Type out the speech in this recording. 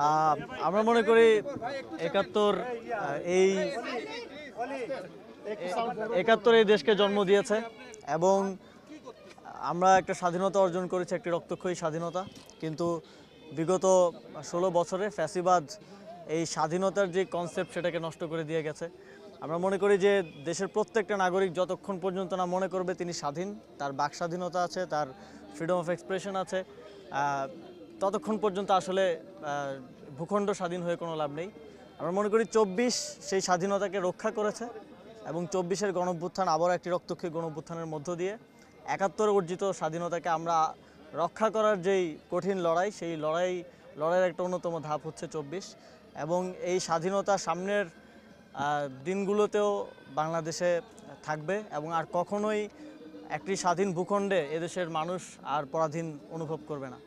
আহ, আমরা মনে করি একাত্তর এই একাত্তর এই দেশকে জন্ম দিয়েছে এবং আমরা একটা স্বাধীনতা অর্জন করেছি, একটি রক্তক্ষয়ী স্বাধীনতা। কিন্তু বিগত 16 বছরে ফ্যাসিবাদ এই স্বাধীনতার যে কনসেপ্ট সেটাকে নষ্ট করে দিয়ে গেছে। আমরা মনে করি যে দেশের প্রত্যেকটা নাগরিক যতক্ষণ পর্যন্ত না মনে করবে তিনি স্বাধীন, তার বাক স্বাধীনতা আছে, তার ফ্রিডম অফ এক্সপ্রেশন আছে, ততক্ষণ পর্যন্ত আসলে ভূখণ্ড স্বাধীন হয়ে কোনো লাভ নেই। আমরা মনে করি 24 সেই স্বাধীনতাকে রক্ষা করেছে এবং 24-এর গণঅভ্যুত্থান আবার একটি রক্তক্ষয়ী গণঅভ্যুত্থানের মধ্য দিয়ে 71 অর্জিত স্বাধীনতাকে আমরা রক্ষা করার যেই কঠিন লড়াই, সেই লড়াইয়ের একটা অন্যতম ধাপ হচ্ছে 24। এবং এই স্বাধীনতা সামনের দিনগুলোতেও বাংলাদেশে থাকবে এবং আর কখনোই একটি স্বাধীন ভূখণ্ডে এদেশের মানুষ আর পরাধীন অনুভব করবে না।